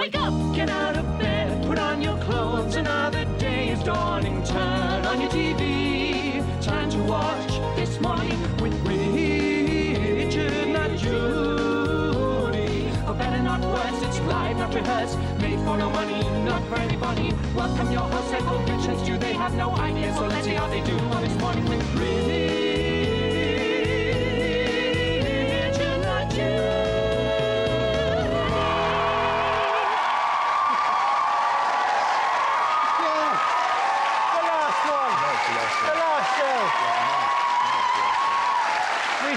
Wake up! Get out of bed, put on your clothes, another day is dawning. Turn on your TV, time to watch This Morning with Richard, not Judy. For better, not worse, it's live, not rehearsed, made for no money, not for anybody. Welcome your hosts, they're both rich as you, they have no idea, so let's see how they do on This Morning with Richard, not Judy.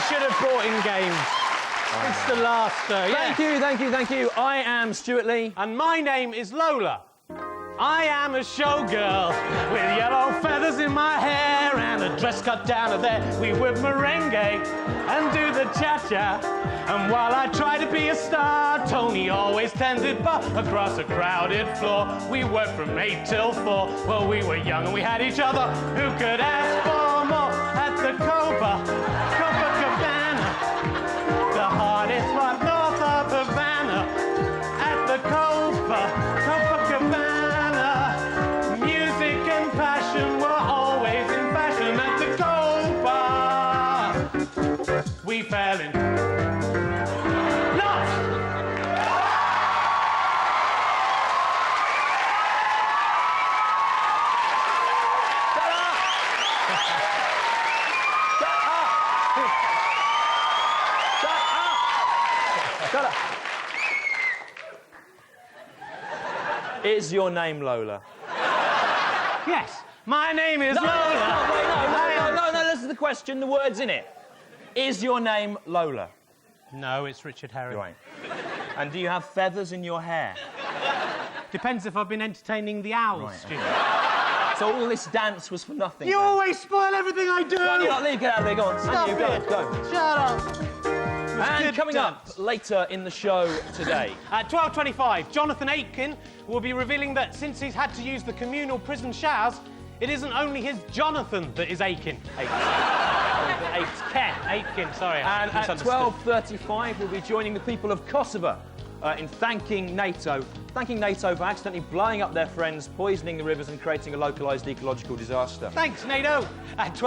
Should have brought in games. It's the last show. Thank you. I am Stewart Lee. And my name is Lola. I am a showgirl with yellow feathers in my hair and a dress cut down to there. We whip merengue and do the cha-cha. And while I try to be a star, Tony always tended bar across a crowded floor. We worked from 8 till 4. Well, we were young and we had each other. Who could ask for more at the Copacabana, the hardest spot north of Havana, at the Copacabana. Music and passion were always in fashion at the Copa. We fell in love. Shut up. Is your name Lola? Yes, my name is Lola. No, this is the question, the word's in it. Is your name Lola? No, it's Richard Herring. Right. And do you have feathers in your hair? Depends if I've been entertaining the owls, Right, Stu. So all this dance was for nothing. You then? always spoil everything I do! Go on, you lot, leave, get out of there, go on. Stop you, it! Go. Shut up! And coming up later in the show today. At 12:25, Jonathan Aitken will be revealing that since he's had to use the communal prison showers, it isn't only his Jonathan that is aching. Aitken, sorry. And at 12:35, we'll be joining the people of Kosovo in thanking NATO for accidentally blowing up their friends, poisoning the rivers and creating a localised ecological disaster. Thanks, NATO.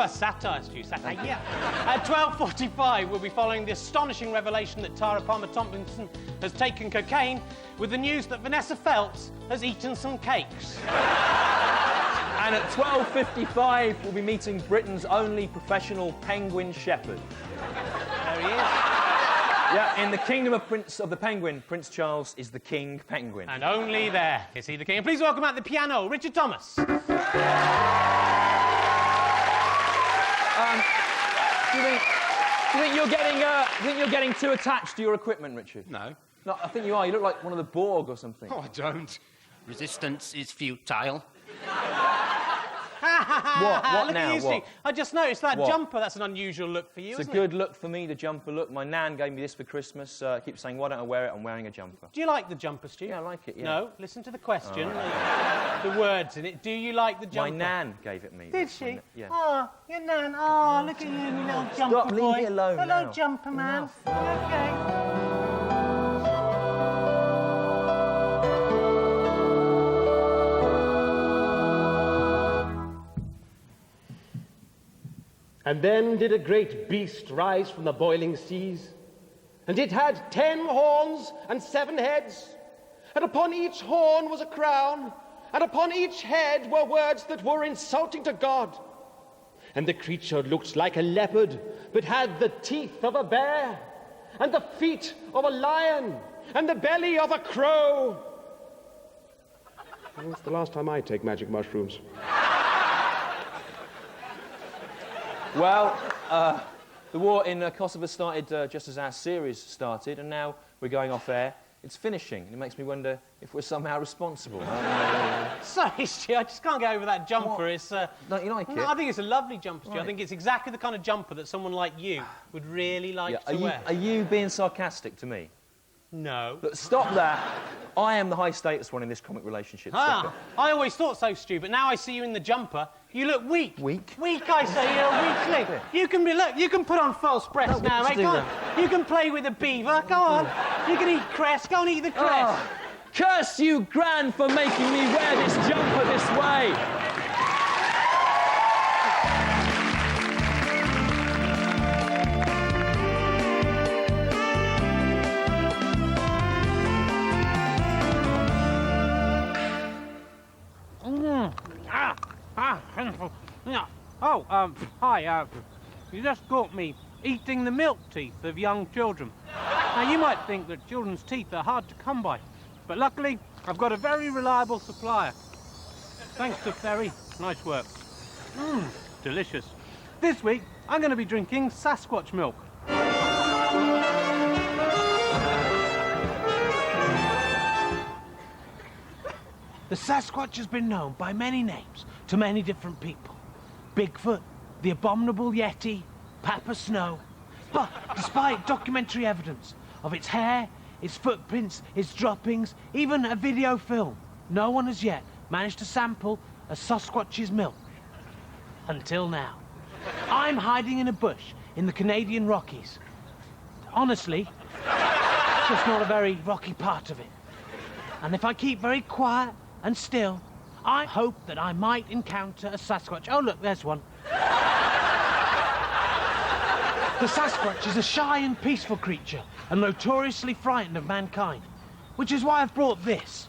Satire, Stu, satire. Yeah. At 12:45, we'll be following the astonishing revelation that Tara Palmer-Tomlinson has taken cocaine with the news that Vanessa Feltz has eaten some cakes. And at 12:55, we'll be meeting Britain's only professional penguin shepherd. There he is. Yeah, in the kingdom of the penguin, Prince Charles is the king penguin. And only there is he the king. And please welcome at the piano, Richard Thomas. Do you think you're getting too attached to your equipment, Richard? No. No, I think you are. You look like one of the Borg or something. Oh, I don't. Resistance is futile. What Look now? at you, What? Stu. I just noticed that What? jumper. That's an unusual look for you, It's a isn't good it? look for me, the jumper look. My nan gave me this for Christmas. I keep saying, why don't I wear it? I'm wearing a jumper. Do you like the jumper, Stu? Yeah, I like it, yeah. No, listen to the question. The words in it. Do you like the jumper? My nan gave it me. Did she? Yeah. Oh, your nan. Oh, look at you, you little jumper Stop, boy. leave it alone Hello, now. jumper man. Enough. Okay. And then did a great beast rise from the boiling seas, and it had 10 horns and 7 heads, and upon each horn was a crown, and upon each head were words that were insulting to God. And the creature looked like a leopard, but had the teeth of a bear, and the feet of a lion, and the belly of a crow. Well, that's the last time I take magic mushrooms. Well, the war in Kosovo started just as our series started, and now we're going off air. It's finishing, and it makes me wonder if we're somehow responsible. Sorry, Stu, I just can't get over that jumper. What? It's, Don't you like it? I think it's a lovely jumper, Stu. I Right. think it's exactly the kind of jumper that someone like you would really like to wear. Are you being sarcastic to me? No. Look, stop that. I am the high-status one in this comic relationship. Stop it. I always thought so, Stu, but now I see you in the jumper. You look weak. Weak? Weak, I say. You're weakling. You can be. Look, you can put on false breasts now, let's mate. do Go on. that. You can play with a beaver. Go on. You can eat cress. Go and eat the cress. Curse you, Gran, for making me wear this jumper this way. Hi, you just caught me eating the milk teeth of young children. Now, you might think that children's teeth are hard to come by, but luckily, I've got a very reliable supplier. Thanks to Ferry. Nice work. Delicious. This week, I'm going to be drinking Sasquatch milk. The Sasquatch has been known by many names to many different people. Bigfoot, the abominable Yeti, Papa Snow. But despite documentary evidence of its hair, its footprints, its droppings, even a video film, no one has yet managed to sample a Sasquatch's milk. Until now. I'm hiding in a bush in the Canadian Rockies. Honestly, it's just not a very rocky part of it. And if I keep very quiet and still, I hope that I might encounter a Sasquatch. Oh, look, there's one. The Sasquatch is a shy and peaceful creature and notoriously frightened of mankind, which is why I've brought this.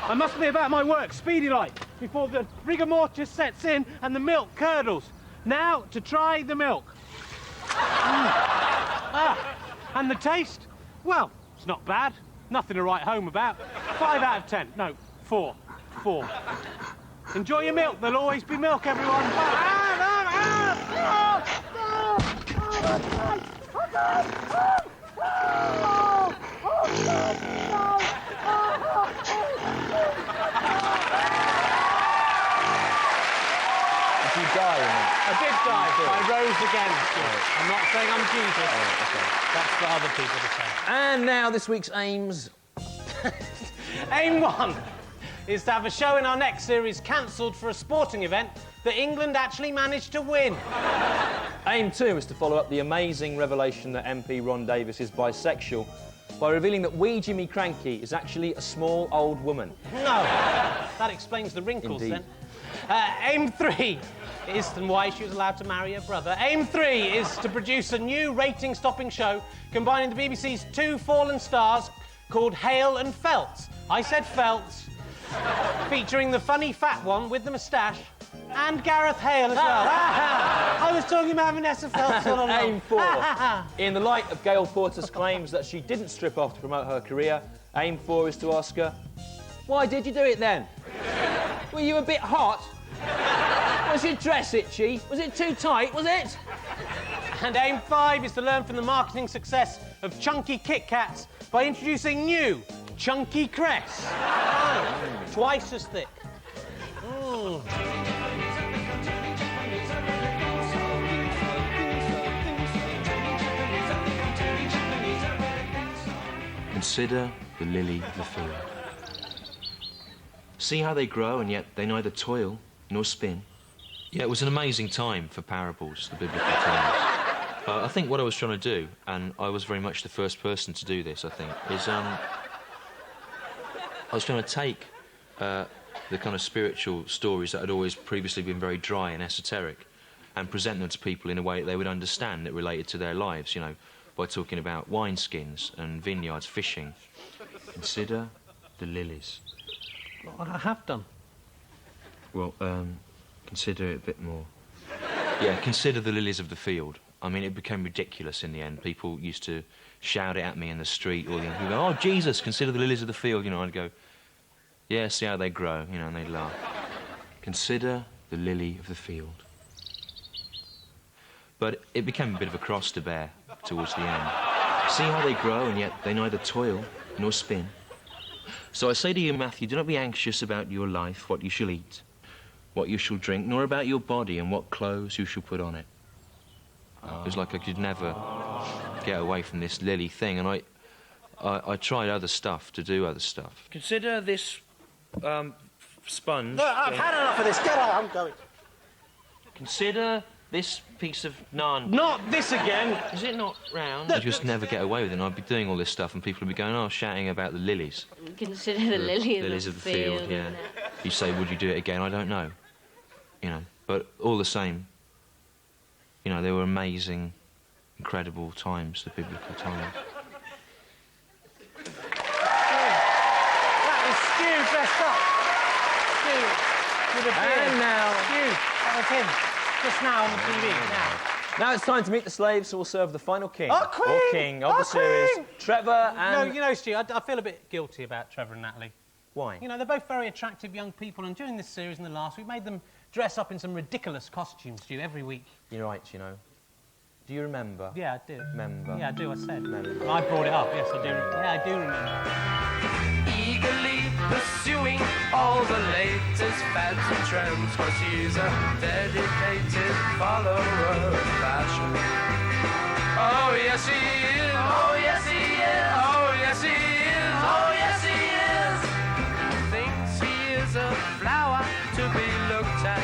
I must be about my work, speedy like, before the rigor mortis sets in and the milk curdles. Now, to try the milk. And the taste? Well, it's not bad. Nothing to write home about. 5 out of 10. No, 4. 4. Enjoy your milk. There'll always be milk, everyone. Did you die in that? I did die. I rose again. I'm not saying I'm Jesus. Okay. That's for other people to say. And now this week's aims. Aim 1 is to have a show in our next series cancelled for a sporting event that England actually managed to win. Aim 2 is to follow up the amazing revelation that MP Ron Davis is bisexual by revealing that wee Jimmy Cranky is actually a small old woman. No, that explains the wrinkles. Indeed. Then. Aim 3 is why she was allowed to marry her brother. Aim 3 is to produce a new rating-stopping show combining the BBC's 2 fallen stars called Hale and Felts. I said Felts. Featuring the funny fat one with the moustache and Gareth Hale as well. I was talking about Vanessa Felts all along. Aim 4. In the light of Gail Porter's claims that she didn't strip off to promote her career, Aim 4 is to ask her, why did you do it then? Were you a bit hot? Was your dress itchy? Was it too tight, was it? And Aim 5 is to learn from the marketing success of chunky Kit Kats by introducing new chunky cress. Twice as thick. Consider the lily of the field. See how they grow, and yet they neither toil nor spin. Yeah, it was an amazing time for parables, the biblical terms. I think what I was trying to do, and I was very much the first person to do this, I think, is I was trying to take the kind of spiritual stories that had always previously been very dry and esoteric and present them to people in a way that they would understand that related to their lives, you know, by talking about wineskins and vineyards, fishing. Consider the lilies. Well, I have done. Well, consider it a bit more. Yeah, consider the lilies of the field. I mean, it became ridiculous in the end. People used to shout it at me in the street, or people go, oh, Jesus, consider the lilies of the field. You know, I'd go, yeah, see how they grow, you know, and they'd laugh. Consider the lily of the field. But it became a bit of a cross to bear towards the end. See how they grow, and yet they neither toil nor spin. So I say to you, Matthew, do not be anxious about your life, what you shall eat, what you shall drink, nor about your body and what clothes you shall put on it. It was like I could never get away from this lily thing, and I tried other stuff to do other stuff. Consider this sponge. Look, I've had enough of this. Get out, I'm going. Consider This piece of naan... Not this again! Is it not round? I just never get away with it. And I'd be doing all this stuff and people would be going, oh, shouting about the lilies. Consider the lilies of the field, yeah. You say, would you do it again? I don't know. You know, but all the same, you know, they were amazing, incredible times, the biblical times. That was Stu dressed up. Stu, with a beard. And now... Stu, that was him. Just now on the TV, now. Now it's time to meet the slaves who will serve the final king. Oh, Queen! Or king of Oh, the series. Queen! Trevor and... No, you know, Stu, I feel a bit guilty about Trevor and Natalie. Why? You know, they're both very attractive young people, and during this series and the last, we've made them dress up in some ridiculous costumes, Stu, every week. You're right, you know. Do you remember? Yeah, I do. Remember? Yeah, I do, I said. Remember. I brought it up, yes, I do. Yeah, I do remember. Eagerly pursuing all the latest fads and trends, 'cause he's a dedicated follower of fashion. Oh yes he is, oh yes he is, oh yes he is, oh yes he is. Thinks he is a flower to be looked at.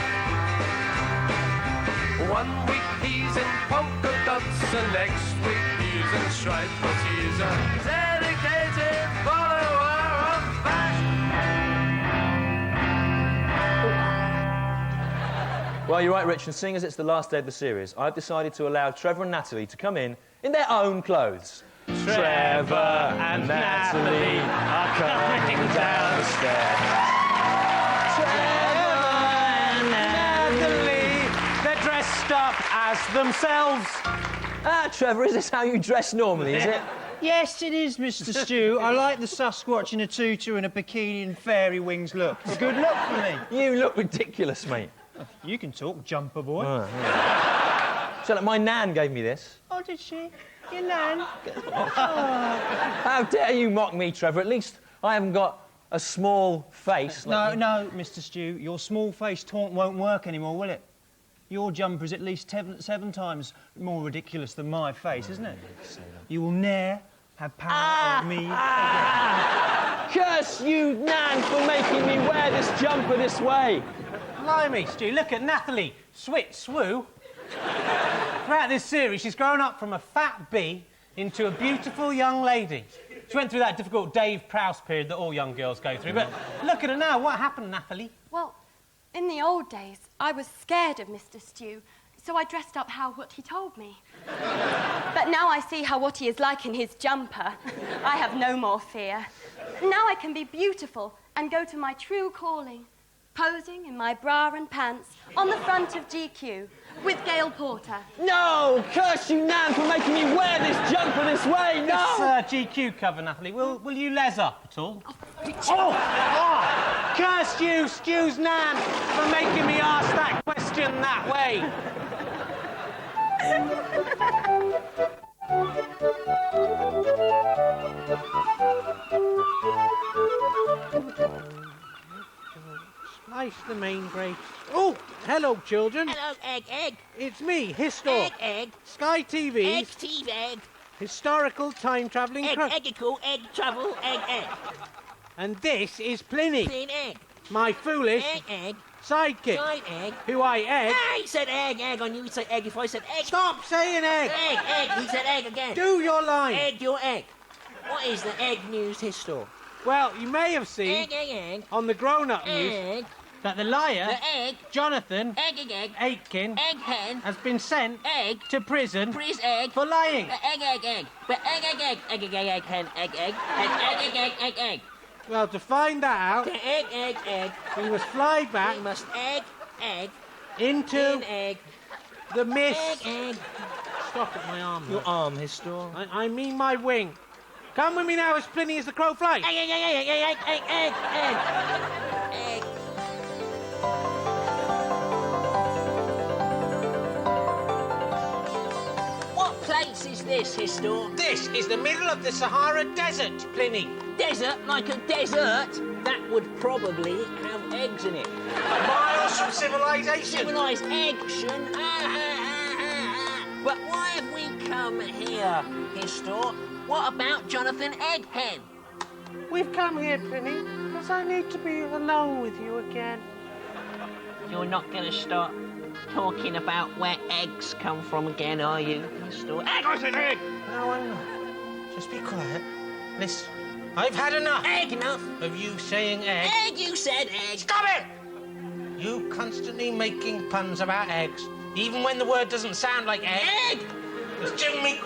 1 week he's in polka dots and next week he's in stripes, 'cause he's a dedicated follower of fashion. Well, you're right, Rich, and seeing as it's the last day of the series, I've decided to allow Trevor and Natalie to come in their own clothes. Trevor and Natalie are coming down the stairs. Trevor and Natalie, they're dressed up as themselves. Ah, Trevor, is this how you dress normally, is it? Yes, it is, Mr. Stew. I like the Sasquatch in a tutu and a bikini and fairy wings look. It's a good look for me. You look ridiculous, mate. You can talk, jumper boy. So, like, my nan gave me this. Oh, did she? Your nan? How dare you mock me, Trevor? At least I haven't got a small face. No, no, Mr. Stew. Your small face taunt won't work anymore, will it? Your jumper is at least seven times more ridiculous than my face, isn't it? You will ne'er have power over me again. Curse you, Nan, for making me wear this jumper this way. Blimey, Stu, look at Natalie. Swit, swoo. Throughout this series, she's grown up from a fat bee into a beautiful young lady. She went through that difficult Dave Prowse period that all young girls go through. But look at her now. What happened, Natalie? Well, in the old days, I was scared of Mr. Stew, so I dressed up what he told me. But now I see what he is like in his jumper. I have no more fear. Now I can be beautiful and go to my true calling, posing in my bra and pants on the front of GQ with Gail Porter. No! Curse you, Nan, for making me wear this jumper this way! No! This GQ cover, Natalie. Will you les up at all? Oh! Curse you, Stew's Nan, for making me ask that question that way. Slice the main grapes. Oh, hello, children. Hello, Egg. It's me, Histor. Egg. Sky TV. Egg, Steve, Egg. Historical time-travelling... Egg, cool, egg, travel, egg. And this is Pliny. Clean egg. My foolish... Egg. Sidekick. Side egg. Who I egg... Ah, he said egg. I knew he'd say egg if I said egg. Stop saying egg! Egg. He said egg again. Do your line. Egg, your egg. What is the egg news history? Well, you may have seen... Egg. on the grown-up news... Egg. that the liar... The egg. Jonathan... Egg. Aitken... Egg hen. has been sent... Egg. to prison... Priest egg. for lying. Egg. But egg, hen, egg. Well, to find that out... Egg. we must fly back... We must egg. into... Egg. the mist... Egg. Stop at my arm. Your arm, Histor. I mean my wing. Come with me now as Pliny as the crow flies. Egg. What place is this, Histor? This is the middle of the Sahara Desert, Pliny. Desert? Like a desert? That would probably have eggs in it. Miles from civilization. Civilised action. But why have we come here, Histor? What about Jonathan Egghen? We've come here, Pliny, because I need to be alone with you again. You're not going to stop talking about where eggs come from again, are you, Stewart? Egg! I said egg! No, I'm not. Just be quiet. Listen, I've had enough. Egg enough? Of you saying egg. Egg, you said egg. Stop it! You constantly making puns about eggs, even when the word doesn't sound like egg. Egg! It's driven me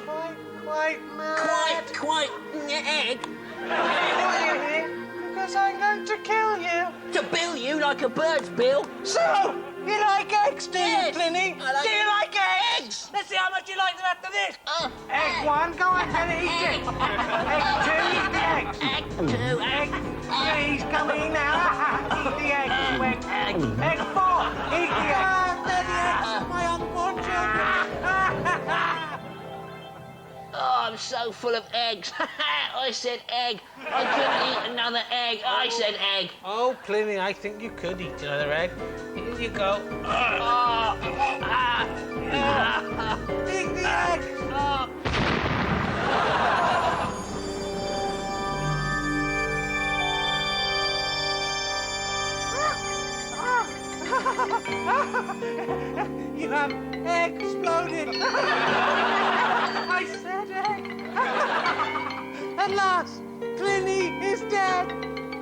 quite mad. Quite egg? Why are you here? Because I'm going to kill you. To bill you like a bird's bill? So, you like eggs, do you, Yes. Pliny? I like Do you like eggs? eggs. Let's see how much you like them after this. Egg 1, go on, tell it, eat it. Egg 2, eat the eggs. Egg 2, egg. 3's coming now. Eat the eggs, Egg. Egg 4, eat the eggs. They're the eggs, my unborn children. Oh, I'm so full of eggs. I said egg. I couldn't eat another egg. I said egg. Oh, Pliny, I think you could eat another egg. Here you go. Eat the egg. You have exploded. I said egg. At last, Pliny is dead.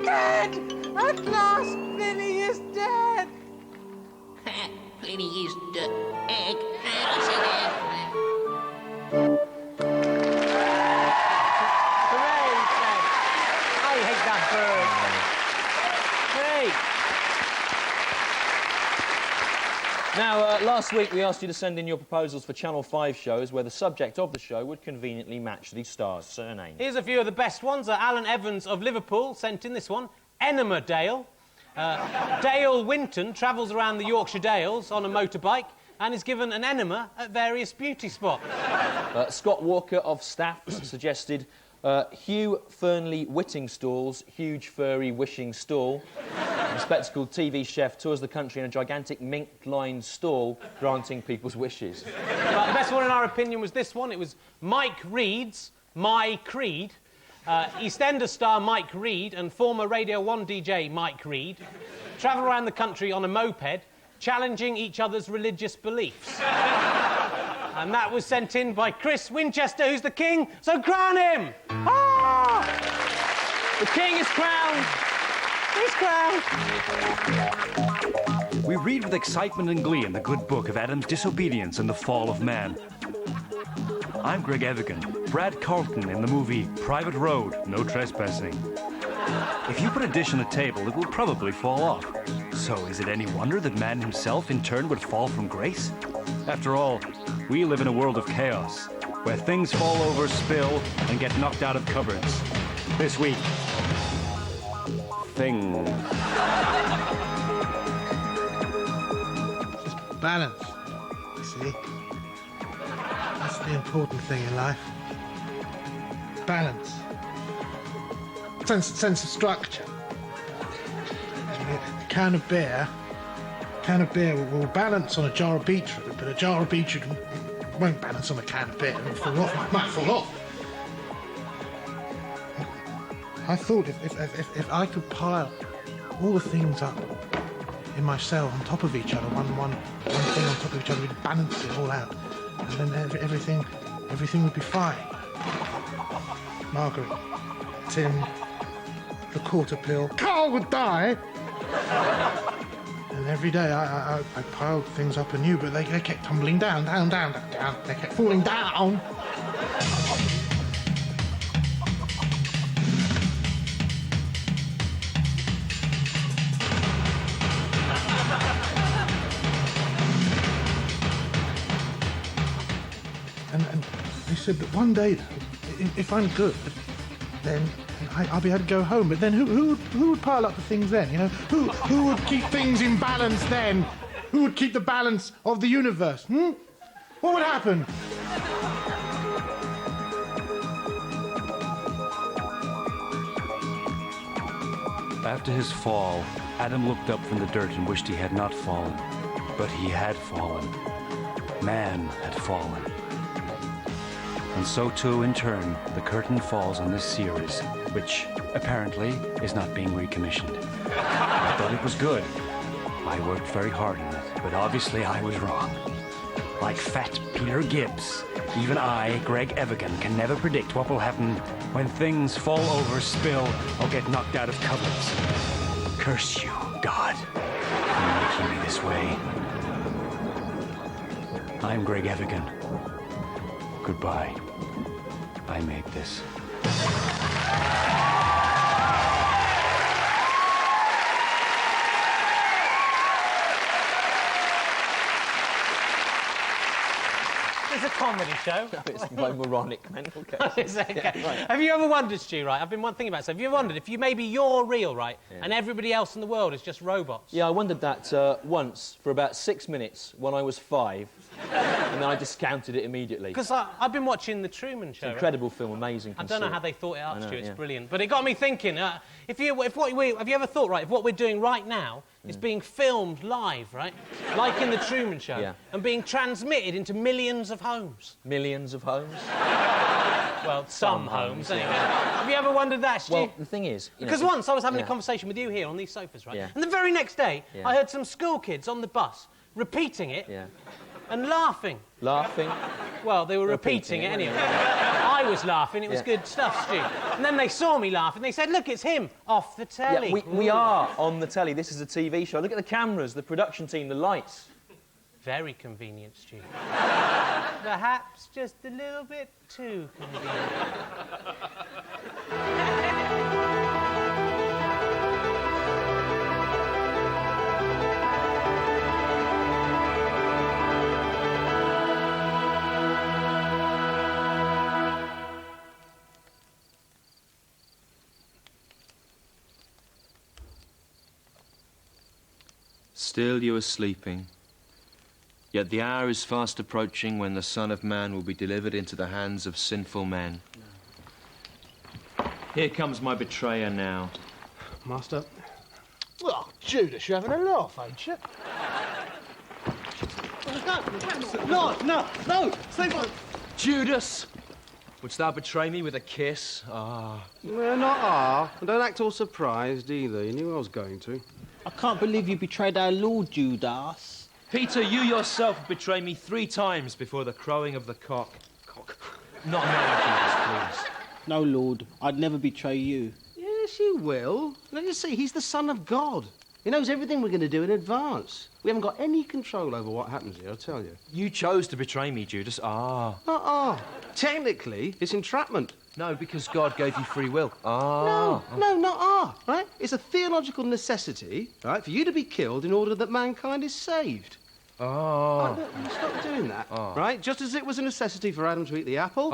Dead! At last, Pliny is dead. Pliny is the egg. I said egg. Hooray, Fred. I hate that bird. Hey! Now, last week we asked you to send in your proposals for Channel 5 shows where the subject of the show would conveniently match the star's surname. Here's a few of the best ones. Alan Evans of Liverpool sent in this one. Enema Dale. Dale Winton travels around the Yorkshire Dales on a motorbike and is given an enema at various beauty spots. Scott Walker of Staffs suggested Hugh Fernley Whittingstall's huge furry wishing stall. A spectacled TV chef tours the country in a gigantic mink-lined stall, granting people's wishes. But the best one in our opinion was this one. It was Mike Reed's My Creed. EastEnders star Mike Reed and former Radio 1 DJ Mike Reed travel around the country on a moped, challenging each other's religious beliefs. And that was sent in by Chris Winchester, who's the king, so crown him! Ah! The king is crowned! He's crowned! We read with excitement and glee in the good book of Adam's disobedience and the fall of man. I'm Greg Evigan, Brad Carlton in the movie Private Road, No Trespassing. If you put a dish on a table, it will probably fall off. So is it any wonder that man himself in turn would fall from grace? After all, we live in a world of chaos, where things fall over, spill, and get knocked out of cupboards. This week, things. Balance, you see. That's the important thing in life. Balance. Sense of structure. A can of beer will balance on a jar of beetroot, but a jar of beetroot won't balance on a can of beer. It might fall off. I thought if I could pile all the things up in my cell on top of each other, one thing on top of each other, we'd balance it all out, and then everything would be fine. Margaret, Tim, the quarter pill, Carl would die. And every day I piled things up anew, but they kept tumbling down. They kept falling down. And they said that one day, if I'm good, then I'll be able to go home. But then who would pile up the things then? You know, who would keep things in balance then? Who would keep the balance of the universe? What would happen? After his fall, Adam looked up from the dirt and wished he had not fallen. But he had fallen. Man had fallen. And so too, in turn, the curtain falls on this series, which apparently is not being recommissioned. I thought it was good. I worked very hard on it, but obviously I was wrong. Like fat Peter Gibbs, even I, Greg Evigan, can never predict what will happen when things fall over, spill, or get knocked out of cupboards. Curse you, God, for making me this way. I'm Greg Evigan. Goodbye. I made this. It's a comedy show. No, it's my moronic mental case. It's okay. Yeah, right. Have you ever wondered, Stu, right? I've been thinking about this. Have you ever wondered if maybe you're real, right, and everybody else in the world is just robots? Yeah, I wondered that once for about 6 minutes when I was 5, and then I discounted it immediately. Because I've been watching The Truman Show. It's an incredible film, amazing. I don't know how they thought it up, Stu. It's yeah. brilliant. But it got me thinking, have you ever thought, right, if what we're doing right now is being filmed live, right, like in The Truman Show, and being transmitted into millions of homes? Millions of homes? Well, some homes, anyway. Have you ever wondered that, Stu? Well, the thing is... Because once I was having a conversation with you here on these sofas, right? Yeah. And the very next day, I heard some school kids on the bus repeating it and laughing. Laughing? Well, they were repeating it anyway. I was laughing, it was good stuff, Stu. And then they saw me laugh and they said, look, it's him, off the telly. Yeah, we are on the telly. This is a TV show. Look at the cameras, the production team, the lights. Very convenient, Stu. Perhaps just a little bit too convenient. Still you are sleeping. Yet the hour is fast approaching when the Son of Man will be delivered into the hands of sinful men. Here comes my betrayer now. Master. Oh, Judas, you're having a laugh, ain't you? No! Stay back! Judas! Wouldst thou betray me with a kiss? Ah. Well, not and don't act all surprised either. You knew I was going to. I can't believe you betrayed our Lord, Judas. Peter, you yourself betrayed me 3 times before the crowing of the cock. Not now, Judas, please. No, Lord, I'd never betray you. Yes, you will. Let us see, he's the Son of God. He knows everything we're going to do in advance. We haven't got any control over what happens here, I'll tell you. You chose to betray me, Judas. Technically, it's entrapment. No, because God gave you free will. No, not right? It's a theological necessity, right, for you to be killed in order that mankind is saved. Stop doing that, right? Just as it was a necessity for Adam to eat the apple,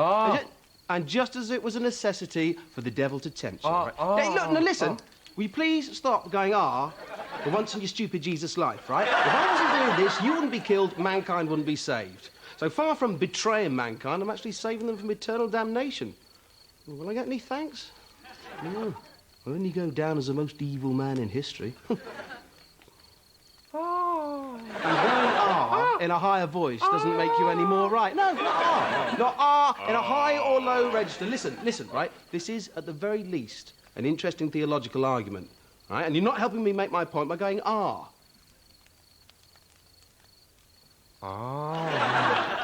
and just as it was a necessity for the devil to tempt you, right? Hey, look, now listen. Will you please stop going, for once in your stupid Jesus life, right? If I wasn't doing this, you wouldn't be killed, mankind wouldn't be saved. So far from betraying mankind, I'm actually saving them from eternal damnation. Will I get any thanks? No. I'll only go down as the most evil man in history. And going in a higher voice doesn't make you any more right. No, not in a high or low register. Listen, right? This is, at the very least, an interesting theological argument, right? And you're not helping me make my point by going, All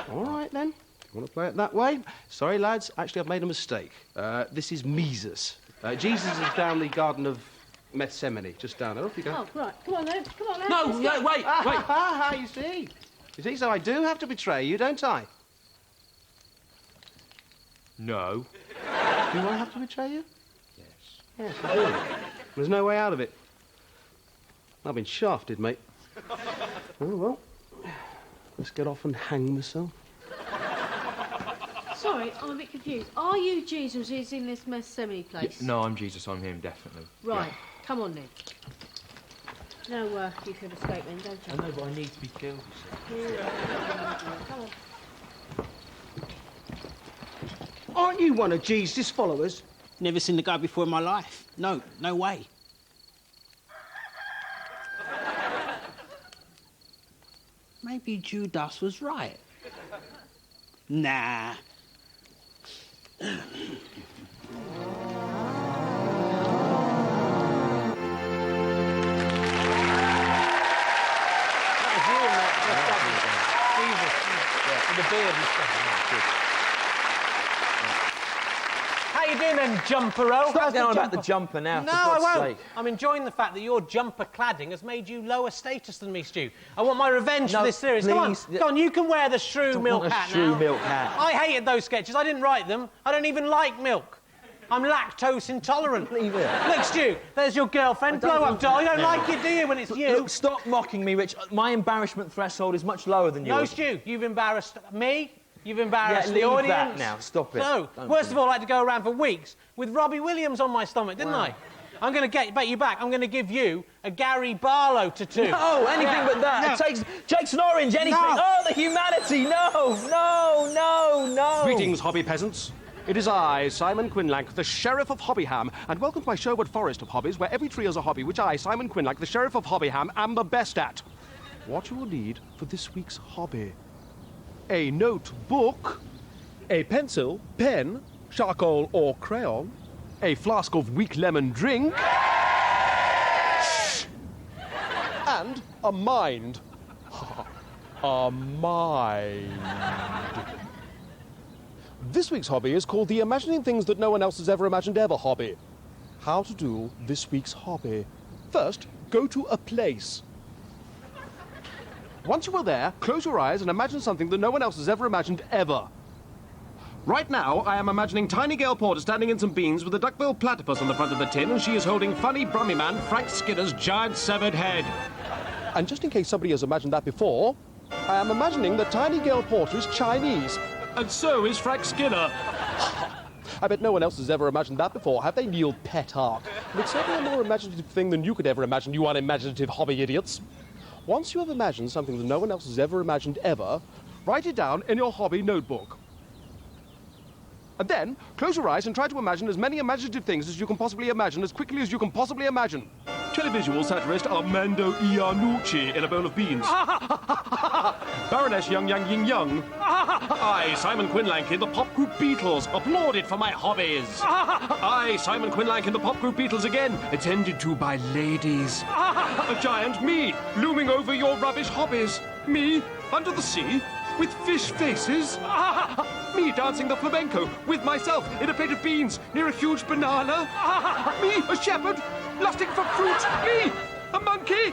right, then. You want to play it that way? Sorry, lads. Actually, I've made a mistake. This is Mises. Jesus is down the Garden of Gethsemane, just down there. Off you go. Oh, right. Come on, then. No, wait. You see, so I do have to betray you, don't I? No. Do I have to betray you? Yes, I do. There's no way out of it. I've been shafted, mate. Oh, well. Let's get off and hang myself. Sorry, I'm a bit confused. Are you Jesus who's in this Gethsemane place? Yeah, no, I'm Jesus. I'm him, definitely. Right. Yeah. Come on, then. No, you could escape then, don't you? I know, but I need to be killed. Come on. Aren't you one of Jesus' followers? Never seen the guy before in my life. No way. Maybe Judas was right. Nah. How you doing then, Jumper-o? Stop going on about the jumper now, No, for I God's won't. sake. I'm enjoying the fact that your jumper cladding has made you lower status than me, Stu. I want my revenge for this series. please. Come on, you can wear the shrew milk hat now. Shrew milk hat. I hated those sketches. I didn't write them. I don't even like milk. I'm lactose intolerant. Leave it. Look, Stu, there's your girlfriend. Blow up doll. You don't like it, do you, when it's you? Look, stop mocking me, Rich. My embarrassment threshold is much lower than yours. No, Stu, you've embarrassed me. You've embarrassed the leave audience. that now. Stop it. So, worst of all, I had to go around for weeks with Robbie Williams on my stomach, didn't I? I'm going to bet you back. I'm going to give you a Gary Barlow tattoo. No, anything but that. No. It takes an orange, anything. No. Oh, the humanity. No. Greetings, hobby peasants. It is I, Simon Quinlank, the Sheriff of Hobbyham, and welcome to my Sherwood Forest of hobbies, where every tree is a hobby, which I, Simon Quinlank, the Sheriff of Hobbyham, am the best at. What you will need for this week's hobby: a notebook, a pencil, pen, charcoal or crayon, a flask of weak lemon drink, and a mind. A mind. This week's hobby is called the Imagining Things That No One Else Has Ever Imagined Ever hobby. How to do this week's hobby. First, go to a place. Once you are there, close your eyes and imagine something that no one else has ever imagined ever. Right now, I am imagining tiny Gail Porter standing in some beans with a duck-billed platypus on the front of the tin, and she is holding funny Brummy Man Frank Skinner's giant severed head. And just in case somebody has imagined that before, I am imagining that tiny Gail Porter is Chinese. And so is Frank Skinner. I bet no one else has ever imagined that before, have they, Neil Petark? And it's certainly a more imaginative thing than you could ever imagine, you unimaginative hobby idiots. Once you have imagined something that no one else has ever imagined ever, write it down in your hobby notebook. And then, close your eyes and try to imagine as many imaginative things as you can possibly imagine, as quickly as you can possibly imagine. Televisual satirist Armando Iannucci in a bowl of beans. Baroness Young Yang Ying Young. I, Simon Quinlank, in the pop group Beatles, applauded for my hobbies. I, Simon Quinlank, in the pop group Beatles again, attended to by ladies. A giant me, looming over your rubbish hobbies. Me, under the sea, with fish faces. Me dancing the flamenco with myself in a plate of beans near a huge banana. Me, a shepherd, lusting for fruit. Me, a monkey.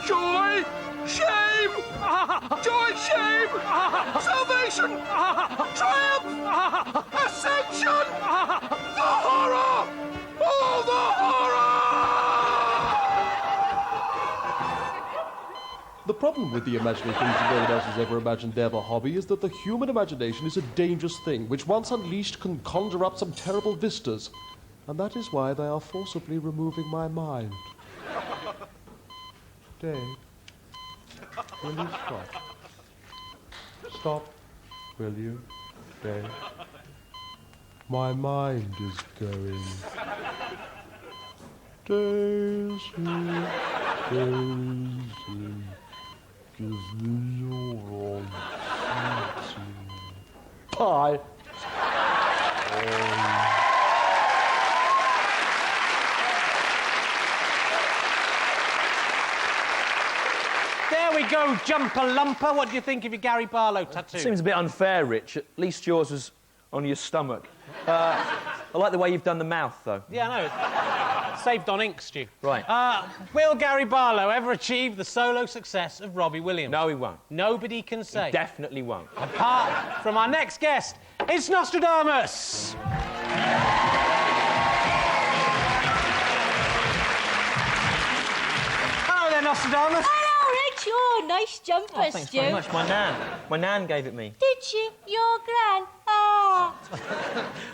Joy, shame, joy, shame, salvation, triumph, ascension, the horror, all the horror! The problem with the imagining things that no one else has ever imagined ever hobby is that the human imagination is a dangerous thing, which once unleashed can conjure up some terrible vistas. And that is why they are forcibly removing my mind. Dave, will you stop? Stop, will you, Dave? My mind is going. Daisy, Daisy. Bye. There we go, Jumper Lumper. What do you think of your Gary Barlow tattoo? Seems a bit unfair, Rich. At least yours was on your stomach. I like the way you've done the mouth, though. Yeah, I know. Saved on ink, Stu. Right. Will Gary Barlow ever achieve the solo success of Robbie Williams? No, he won't. Nobody can say. He definitely won't. Apart from our next guest, it's Nostradamus. Hello there, Nostradamus. Hello, Rich. Oh, nice jumper, Oh, thanks Stu. very much. My nan gave it me. Did she? Your gran? Ah.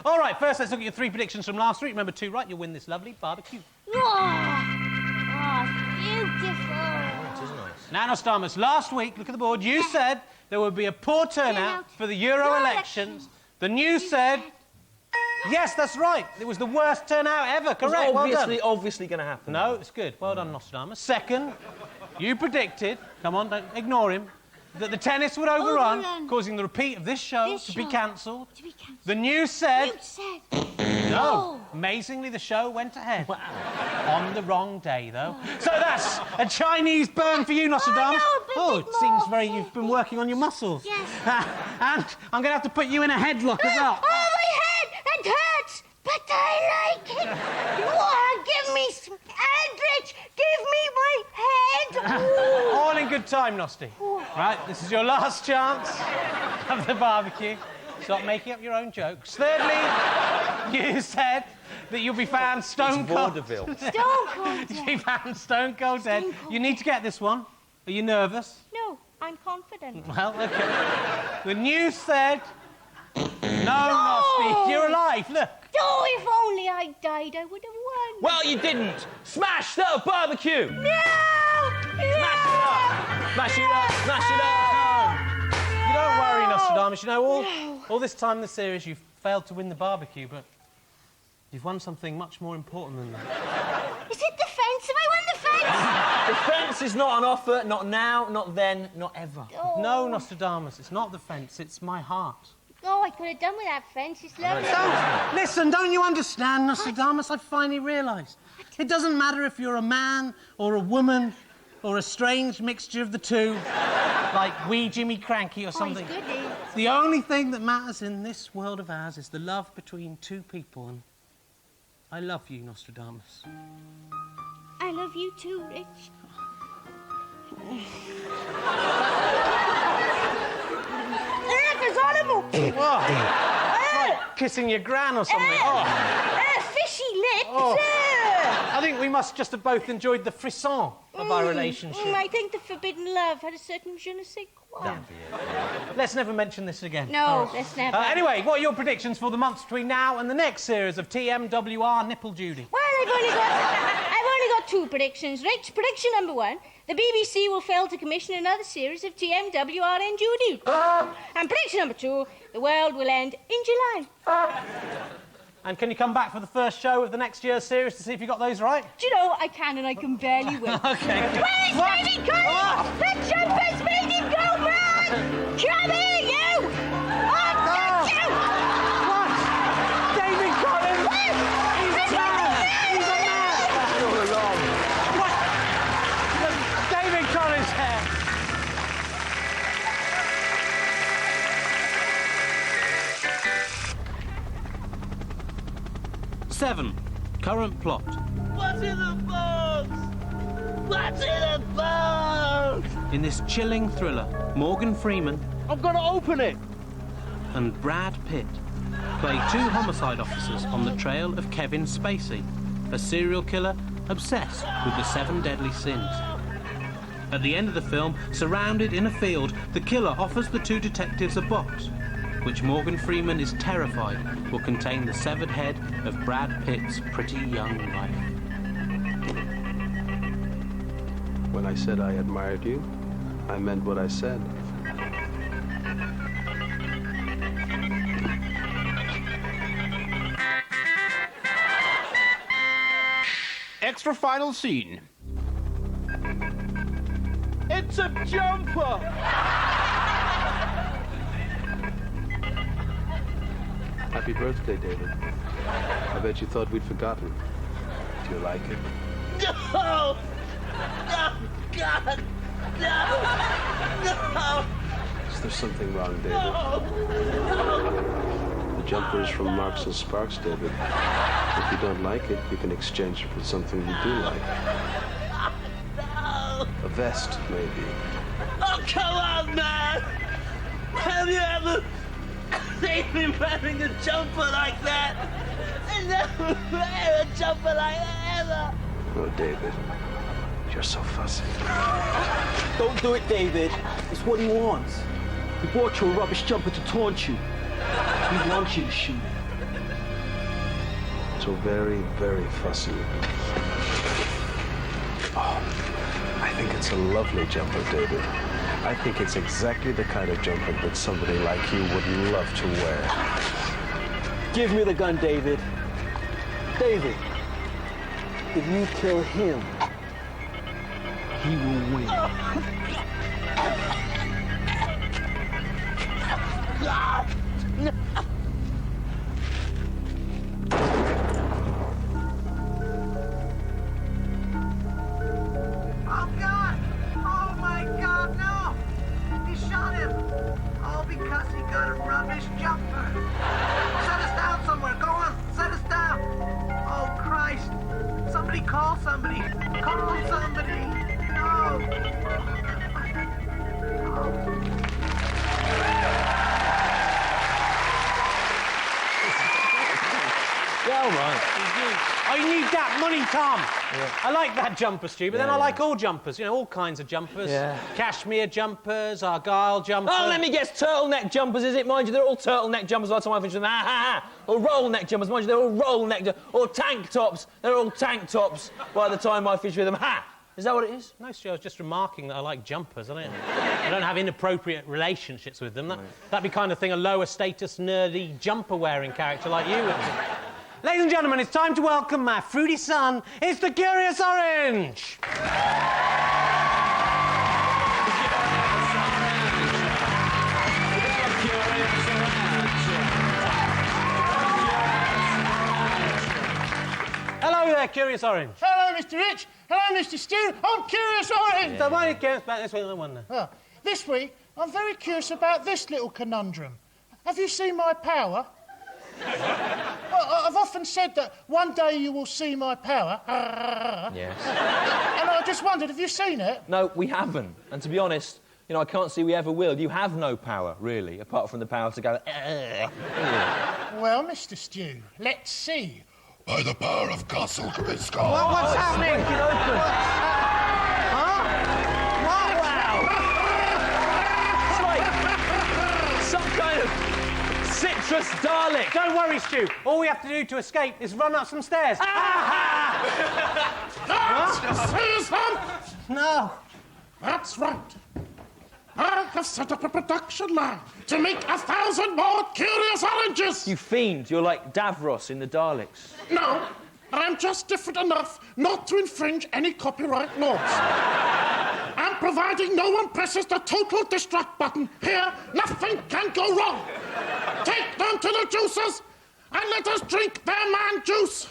All right, first let's look at your 3 predictions from last week. Remember 2 right, you'll win this lovely barbecue. Beautiful. Now, Nostradamus, last week, look at the board, you said there would be a poor turnout for the Euro elections. The news said... Yes, that's right. It was the worst turnout ever. Correct. It's obviously going to happen. No, it's good. Well done, Nostradamus. Second, you predicted, come on, don't ignore him, that the tennis would overrun, causing the repeat of this show to be cancelled. The news said... No. Amazingly, the show went ahead. Wow. On the wrong day, though. So that's a Chinese burn for you, Nostradamus. It seems very... You've been working on your muscles. Yes. And I'm going to have to put you in a headlock as well. Oh, my head! And It hurts, but I like it. Oh, give me some Eldritch. Give me my head. All in good time, Nosty. Right, this is your last chance of the barbecue. Stop making up your own jokes. Thirdly, you said that you'll be found stone cold. Vaudeville. Stone cold. You'll be found stone cold dead. You need to get this one. Are you nervous? No, I'm confident. Well, OK. The news said... No, Nosty, you're alive, look. Oh, if only I died, I would have won. Well, you didn't. Smash the barbecue. No! Smash it up. Smash it up. You don't worry, Nostradamus. You know, all this time in the series, you've failed to win the barbecue, but you've won something much more important than that. Is it the fence? Have I won the fence? The fence is not an offer, not now, not then, not ever. Oh. No, Nostradamus, it's not the fence, it's my heart. Oh, I could have done with that fence. It's lovely. Listen, don't you understand, Nostradamus? I finally realised. It doesn't matter if you're a man or a woman or a strange mixture of the two, like wee Jimmy Cranky or something. Oh, he's good, eh? The only thing that matters in this world of ours is the love between two people, and I love you, Nostradamus. I love you too, Rich. It's horrible. What? Like kissing your gran or something. Fishy lips. Oh. I think we must just have both enjoyed the frisson of our relationship. I think the forbidden love had a certain je ne sais quoi. Let's never mention this again. No, let's never. Anyway, what are your predictions for the months between now and the next series of TMWR Nipple Judy? Well, I've only got two predictions, Rich. Prediction number one, the BBC will fail to commission another series of TMWR and Judy. And prediction number two, the world will end in July. And can you come back for the first show of the next year's series to see if you got those right? Do you know, I can and I can barely wait. OK. Where's David Collins? The jumpers made him go mad! Come here, you! I've got you! What? David Collins? He's a man! He's a man! That's all along. What? David Collins here. Seven. Current plot. What's in the box? What's in the box? In this chilling thriller, Morgan Freeman I'm going to open it. and Brad Pitt play two homicide officers on the trail of Kevin Spacey, a serial killer obsessed with the 7 deadly sins. At the end of the film, surrounded in a field, the killer offers the two detectives a box, which Morgan Freeman is terrified will contain the severed head of Brad Pitt's pretty young wife. When I said I admired you, I meant what I said. Extra final scene. It's a jumper! Happy birthday, David. I bet you thought we'd forgotten. Do you like it? No! No! God! No! No! Is there something wrong, David? No! The jumper is from Marks and Sparks, David. If you don't like it, you can exchange it for something you do like. No! A vest, maybe. Oh, come on, man! Have you ever seen me wearing a jumper like that? I never wear a jumper like that ever! Oh, David. You're so fussy. Don't do it, David. It's what he wants. He bought you a rubbish jumper to taunt you. He wants you to shoot. So very, very fussy. Oh, I think it's a lovely jumper, David. I think it's exactly the kind of jumper that somebody like you would love to wear. Give me the gun, David. David, if you kill him, he will win. God! No! Oh, God! Oh, my God, no! He shot him! All because he got a rubbish jumper. Shut us down somewhere. Go tell, right? I need that money, Tom. Yeah. I like that jumper, Stu, but then I like all jumpers. You know, all kinds of jumpers. Yeah. Cashmere jumpers, Argyle jumpers. Oh, let me guess, turtleneck jumpers, is it? Mind you, they're all turtleneck jumpers by the time I finish with them. Ha, ha, ha. Or roll neck jumpers, mind you, they're all roll neck jumpers. Or tank tops, they're all tank tops by the time I finish with them. Ha! Is that what it is? No, Stu, I was just remarking that I like jumpers. I don't have inappropriate relationships with them. That'd be kind of thing a lower status, nerdy, jumper-wearing character like you would do. Ladies and gentlemen, it's time to welcome my fruity son. It's the Curious Orange. Hello there, Curious Orange. Hello, Mr. Rich. Hello, Mr. Stew. I'm Curious Orange. So why are you curious about this week? I wonder. Oh, this week, I'm very curious about this little conundrum. Have you seen my power? Well, I've often said that one day you will see my power. Yes. And I just wondered, have you seen it? No, we haven't. And to be honest, you know, I can't see we ever will. You have no power, really, apart from the power to go... Well, Mr. Stew, let's see. By the power of Castle Grayskull. What's happening? It's like some kind of citrus Dalek. Don't worry, Stu. All we have to do to escape is run up some stairs. No. That's right. I have set up a production line to make 1,000 more Curious Oranges. You fiend, you're like Davros in the Daleks. No, I'm just different enough not to infringe any copyright laws. And providing no one presses the total destruct button, here, nothing can go wrong. Take them to the juicers and let us drink their man juice.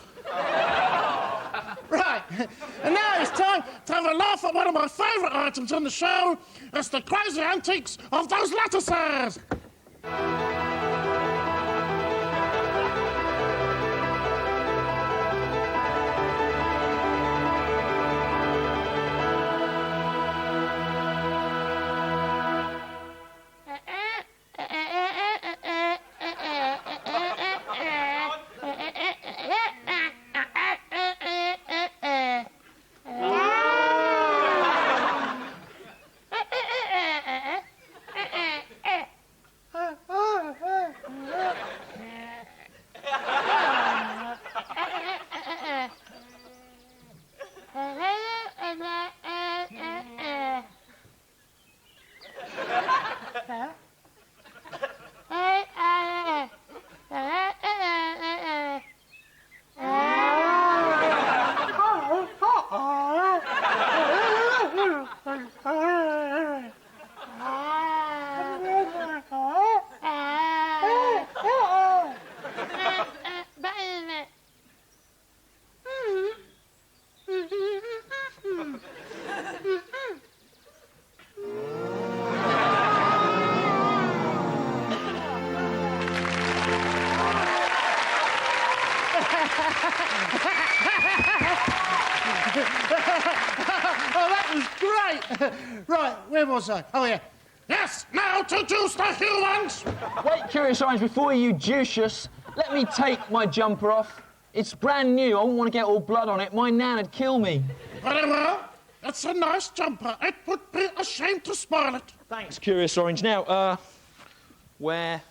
Right, and now it's time to have a laugh at one of my favourite items on the show. It's the crazy antics of those lettuces. Right, where was I? Oh, yeah. Yes, now to juice the humans! Wait, Curious Orange, before you juice us, let me take my jumper off. It's brand new. I wouldn't want to get all blood on it. My nan would kill me. Very well. It's a nice jumper. It would be a shame to spoil it. Thanks, Curious Orange. Now, where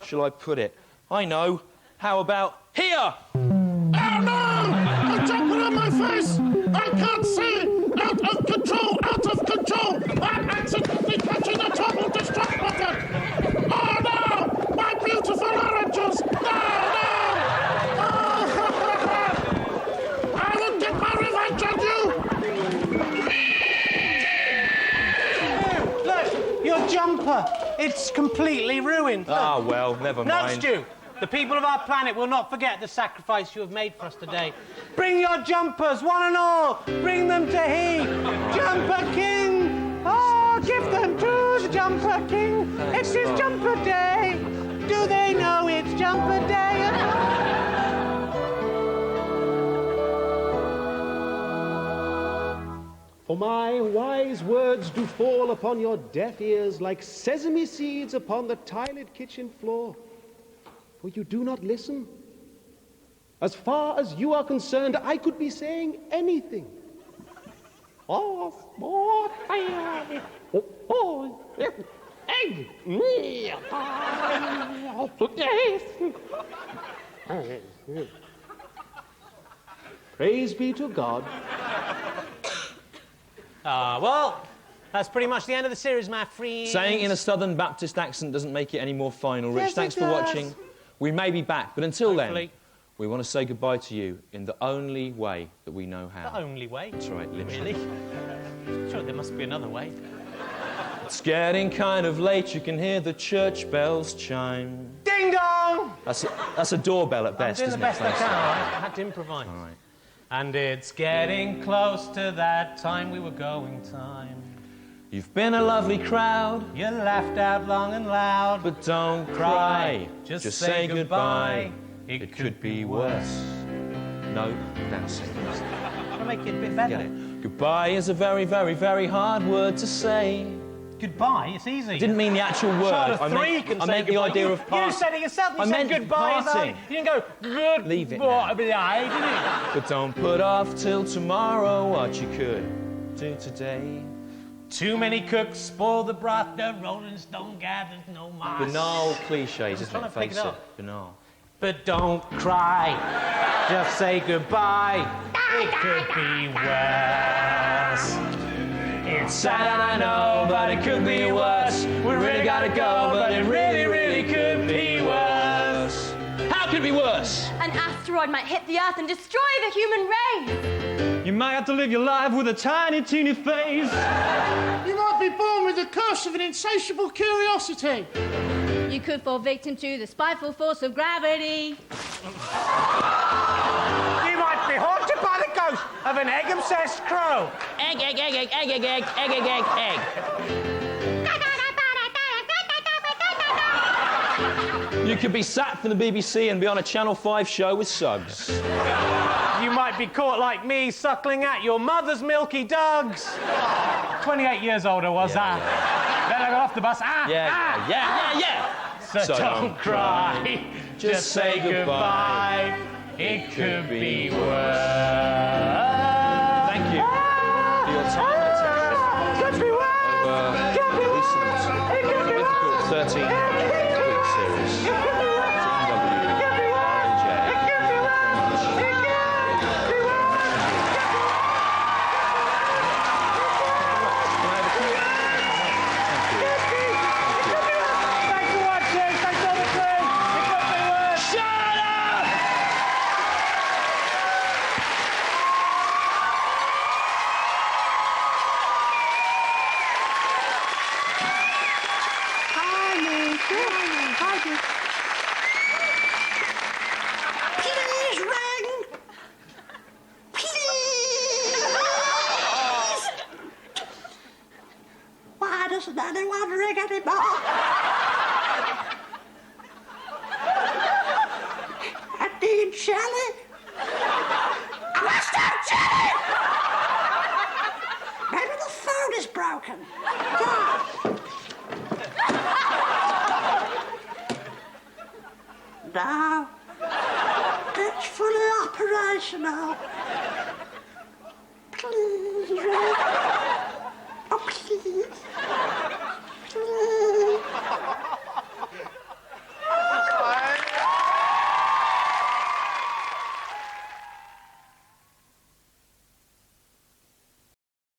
shall I put it? I know. How about here? Oh, no! The jumper on my face! I can't see! Out of control! Out of control! I'm accidentally touching the total destruct button! Oh, no! My beautiful oranges! No, no! Oh, I will get my revenge on you! Look, your jumper. It's completely ruined. Ah, well, never mind. No, Stu. The people of our planet will not forget the sacrifice you have made for us today. Bring your jumpers, one and all. Bring them to he, Jumper King. Oh, give them to the Jumper King. It's his jumper day. Do they know it's jumper day? For my wise words do fall upon your deaf ears like sesame seeds upon the tiled kitchen floor. For you do not listen. As far as you are concerned, I could be saying anything. Praise be to God. Well, that's pretty much the end of the series, my friends. Saying in a Southern Baptist accent doesn't make it any more final, Rich. Yes, Thanks it for does. watching. We may be back, but until Hopefully. then, we want to say goodbye to you in the only way that we know how. The only way? That's right, literally. Really? Sure, there must be another way. It's getting kind of late, you can hear the church bells chime. Ding dong! That's a doorbell at best, I'm doing isn't the best it? I can, all right? I had to improvise. All right. And it's getting close to that time we were going time. You've been a lovely crowd. You laughed out long and loud. But don't cry. Just say goodbye. It could be worse. No, that's it. I'll make it a bit better. Get it. Goodbye is a very, very, very hard word to say. Goodbye, it's easy. I didn't mean the actual word. Child of three I can say meant the goodbye. idea of parting. You said it yourself. You I said meant goodbye. parting. You didn't go goodbye. Leave it now. Didn't you? But don't put off till tomorrow what you could do today. Too many cooks spoil the broth. The Rolling Stone gathers no moss. Banal cliches, isn't trying it? to pick Face it it. up. Banal. But don't cry. Just say goodbye. It could be worse. It's sad, I know, but it could be worse. We really gotta go, but it really, really could be worse. How could it be worse? An asteroid might hit the Earth and destroy the human race. You might have to live your life with a tiny, teeny face. You might be born with the curse of an insatiable curiosity. You could fall victim to the spiteful force of gravity. You might be haunted by the ghost of an egg-obsessed crow. Egg, egg, egg, egg, egg, egg, egg, egg, egg, egg, egg. You could be sacked from the BBC and be on a Channel 5 show with Suggs. You might be caught like me, suckling at your mother's milky dugs. 28 years old I was, Then I got off the bus. Yeah. So don't cry. Just say goodbye. It could be worse. Thank you for your time and attention. Could be worse. Over the recent mythical 13-week series. Please ring. Please. Why doesn't anyone ring anymore? I need jelly. I must have jelly. Maybe the phone is broken. No. It's fully operational.